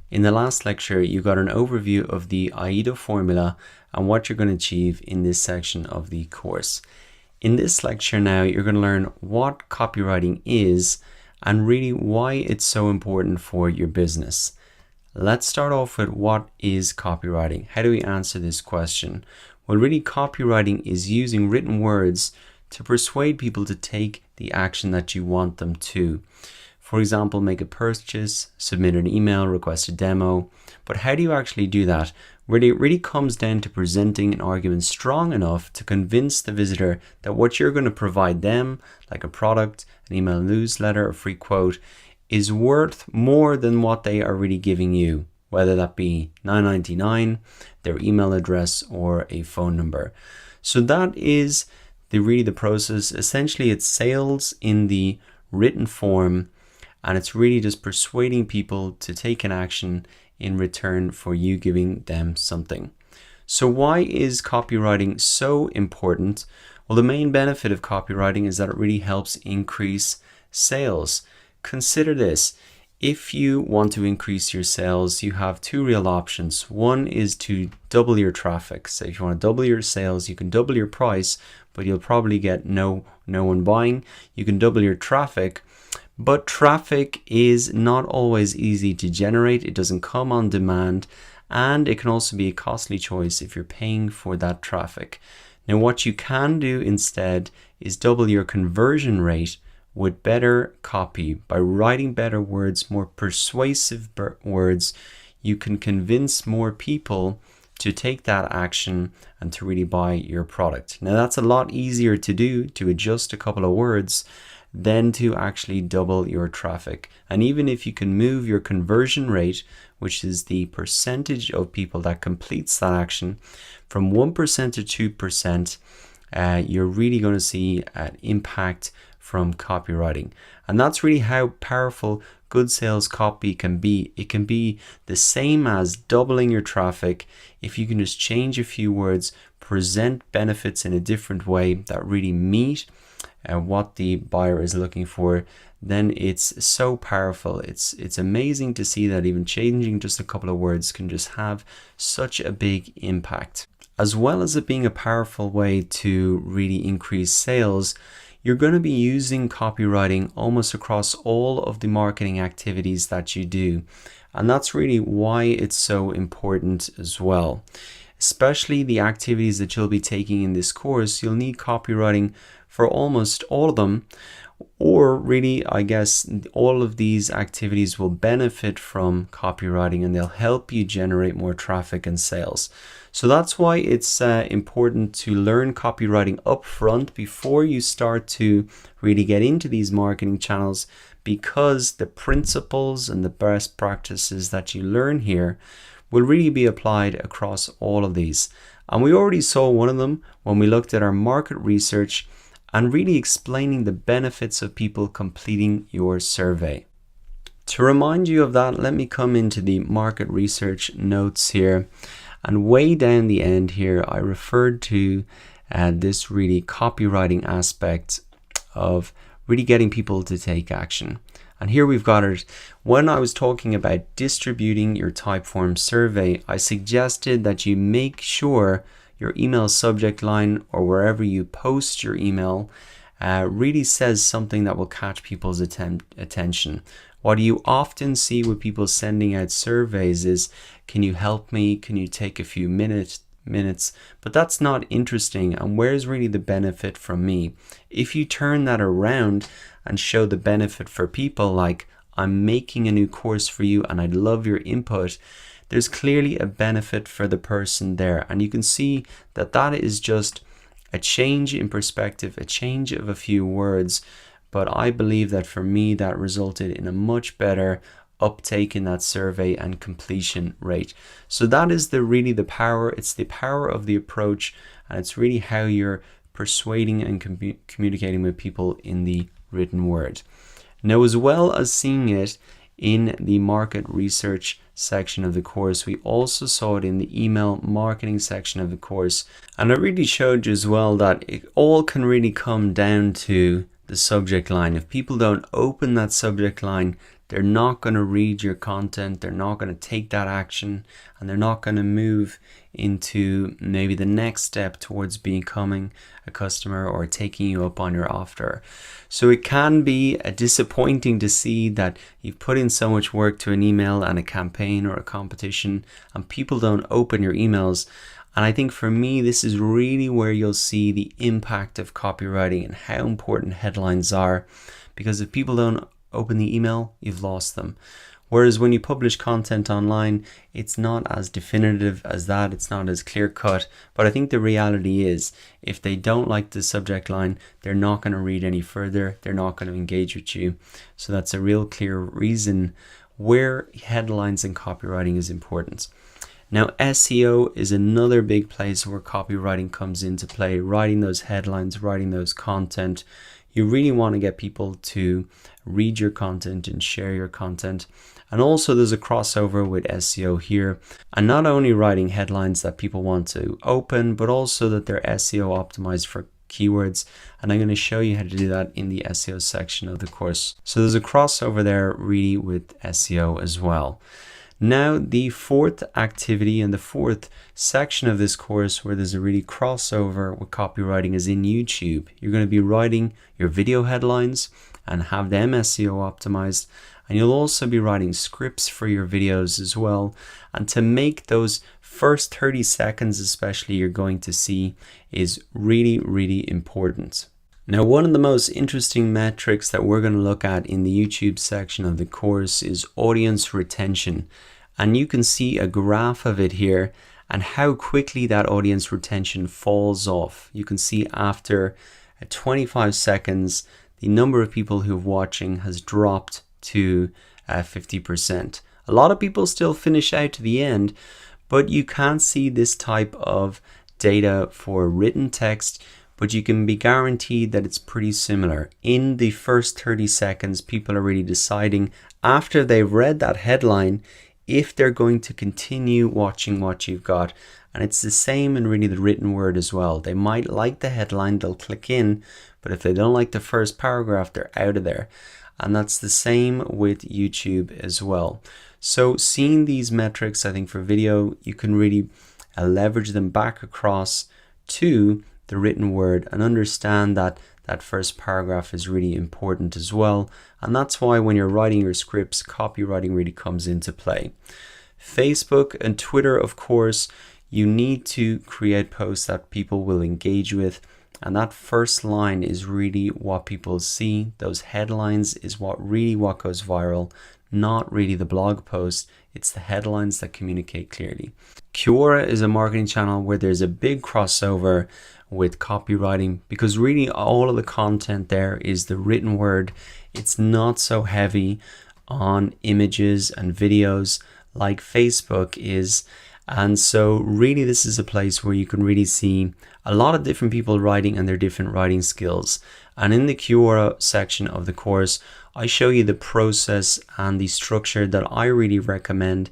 In the last lecture, you got an overview of the AIDA formula and what you're going to achieve in this section of the course. In this lecture now, you're going to learn what copywriting is and really why it's so important for your business. Let's start off with what is copywriting? How do we answer this question? Well, really copywriting is using written words to persuade people to take the action that you want them to. For example, make a purchase, submit an email, request a demo. But how do you actually do that? It really comes down to presenting an argument strong enough to convince the visitor that what you're going to provide them, like a product, an email newsletter, a free quote, is worth more than what they are really giving you, whether that be $9.99, their email address, or a phone number. So that is really the process. Essentially, it's sales in the written form, and it's really just persuading people to take an action in return for you giving them something. So why is copywriting so important? Well, the main benefit of copywriting is that it really helps increase sales. Consider this. If you want to increase your sales, you have two real options. One is to double your traffic. So if you want to double your sales, you can double your price, but you'll probably get no one buying. You can double your traffic, but traffic is not always easy to generate. It doesn't come on demand, and it can also be a costly choice if you're paying for that traffic. Now, what you can do instead is double your conversion rate with better copy. By writing better words, more persuasive words, you can convince more people to take that action and to really buy your product. Now, that's a lot easier to do, to adjust a couple of words, than to actually double your traffic. And even if you can move your conversion rate, which is the percentage of people that completes that action, from 1% to 2%, you're really going to see an impact from copywriting. And that's really how powerful good sales copy can be. It can be the same as doubling your traffic if you can just change a few words, present benefits in a different way that really meet what the buyer is looking for. Then it's so powerful. It's amazing to see that even changing just a couple of words can just have such a big impact. As well as it being a powerful way to really increase sales, you're going to be using copywriting almost across all of the marketing activities that you do. And that's really why it's so important as well. Especially the activities that you'll be taking in this course, you'll need copywriting for almost all of them. Or really, I guess, all of these activities will benefit from copywriting and they'll help you generate more traffic and sales. So that's why it's important to learn copywriting up front before you start to really get into these marketing channels, because the principles and the best practices that you learn here will really be applied across all of these. And we already saw one of them when we looked at our market research and really explaining the benefits of people completing your survey. To remind you of that, let me come into the market research notes here. And way down the end here, I referred to this really copywriting aspect of really getting people to take action. And here we've got it. When I was talking about distributing your Typeform survey, I suggested that you make sure your email subject line or wherever you post your email really says something that will catch people's attention. What you often see with people sending out surveys is, can you help me? Can you take a few minutes? But that's not interesting. And where's really the benefit from me? If you turn that around and show the benefit for people, like, I'm making a new course for you and I'd love your input, there's clearly a benefit for the person there. And you can see that that is just a change in perspective, a change of a few words. But I believe that for me, that resulted in a much better uptake in that survey and completion rate. So that is really the power. It's the power of the approach, and it's really how you're persuading and communicating with people in the written word. Now, as well as seeing it in the market research section of the course, we also saw it in the email marketing section of the course. And it really showed you as well that it all can really come down to the subject line. If people don't open that subject line they're not going to read your content, they're not going to take that action, and they're not going to move into maybe the next step towards becoming a customer or taking you up on your offer. So it can be disappointing to see that you've put in so much work to an email and a campaign or a competition, and people don't open your emails. And I think for me, this is really where you'll see the impact of copywriting and how important headlines are. Because if people don't open the email, you've lost them. Whereas when you publish content online, it's not as definitive as that. It's not as clear cut. But I think the reality is, if they don't like the subject line, they're not going to read any further. They're not going to engage with you. So that's a real clear reason where headlines and copywriting is important. Now, SEO is another big place where copywriting comes into play. Writing those headlines, writing those content. You really want to get people to read your content and share your content. And also there's a crossover with SEO here. And not only writing headlines that people want to open, but also that they're SEO optimized for keywords. And I'm going to show you how to do that in the SEO section of the course. So there's a crossover there really with SEO as well. Now, the fourth activity and the fourth section of this course where there's a really crossover with copywriting is in YouTube. You're going to be writing your video headlines and have them SEO optimized. And you'll also be writing scripts for your videos as well. And to make those first 30 seconds especially, you're going to see is really, really important. Now, one of the most interesting metrics that we're going to look at in the YouTube section of the course is audience retention. And you can see a graph of it here and how quickly that audience retention falls off. You can see after 25 seconds, the number of people who are watching has dropped to 50%. A lot of people still finish out to the end, but you can't see this type of data for written text. But you can be guaranteed that it's pretty similar. In the first 30 seconds, people are really deciding after they've read that headline if they're going to continue watching what you've got. And it's the same in really the written word as well. They might like the headline, they'll click in, but if they don't like the first paragraph, they're out of there. And that's the same with YouTube as well. So seeing these metrics, I think for video, you can really leverage them back across to the written word and understand that that first paragraph is really important as well. And that's why when you're writing your scripts, copywriting really comes into play. Facebook and Twitter, of course, you need to create posts that people will engage with. And that first line is really what people see. Those headlines is what goes viral, not really the blog post. It's the headlines that communicate clearly. Quora is a marketing channel where there's a big crossover with copywriting because really all of the content there is the written word. It's not so heavy on images and videos like Facebook is. And so really this is a place where you can really see a lot of different people writing and their different writing skills. And in the Quora section of the course, I show you the process and the structure that I really recommend.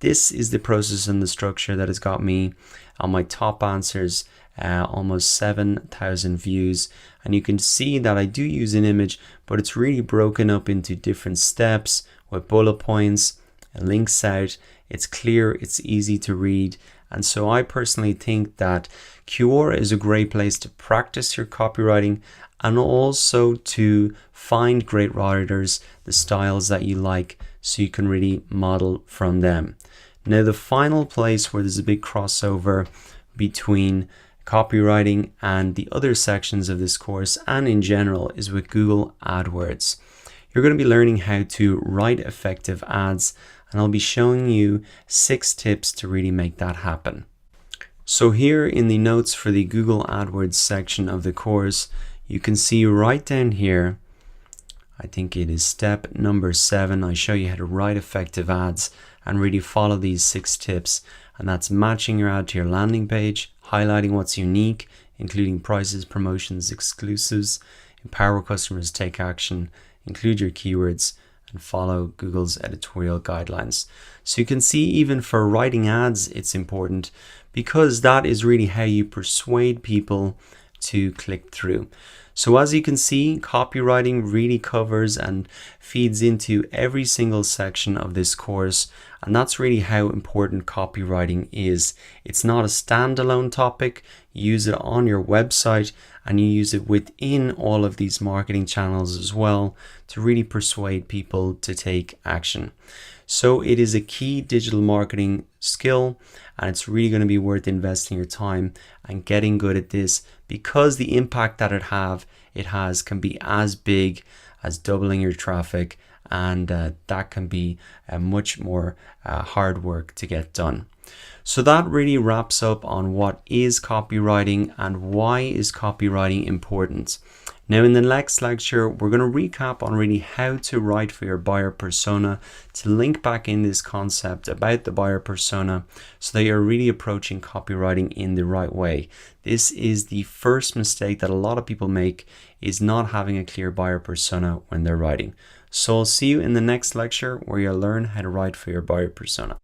This is the process and the structure that has got me on my top answers, almost 7,000 views. And you can see that I do use an image, but it's really broken up into different steps with bullet points, links out. It's clear, it's easy to read. And so I personally think that Quora is a great place to practice your copywriting and also to find great writers, the styles that you like, so you can really model from them. Now, the final place where there's a big crossover between copywriting and the other sections of this course and in general is with Google AdWords. You're going to be learning how to write effective ads, and I'll be showing you 6 tips to really make that happen. So here in the notes for the Google AdWords section of the course, you can see right down here, I think it is step number 7. I show you how to write effective ads and really follow these 6 tips. And that's matching your ad to your landing page, highlighting what's unique, including prices, promotions, exclusives, empower customers to take action, include your keywords, and follow Google's editorial guidelines. So you can see even for writing ads, it's important because that is really how you persuade people to click through. So as you can see, copywriting really covers and feeds into every single section of this course. And that's really how important copywriting is. It's not a standalone topic. You use it on your website and you use it within all of these marketing channels as well to really persuade people to take action. So it is a key digital marketing skill, and it's really going to be worth investing your time and getting good at this, because the impact that it has can be as big as doubling your traffic, and that can be much more hard work to get done. So that really wraps up on what is copywriting and why is copywriting important. Now in the next lecture, we're going to recap on really how to write for your buyer persona, to link back in this concept about the buyer persona so that you're really approaching copywriting in the right way. This is the first mistake that a lot of people make, is not having a clear buyer persona when they're writing. So I'll see you in the next lecture where you'll learn how to write for your buyer persona.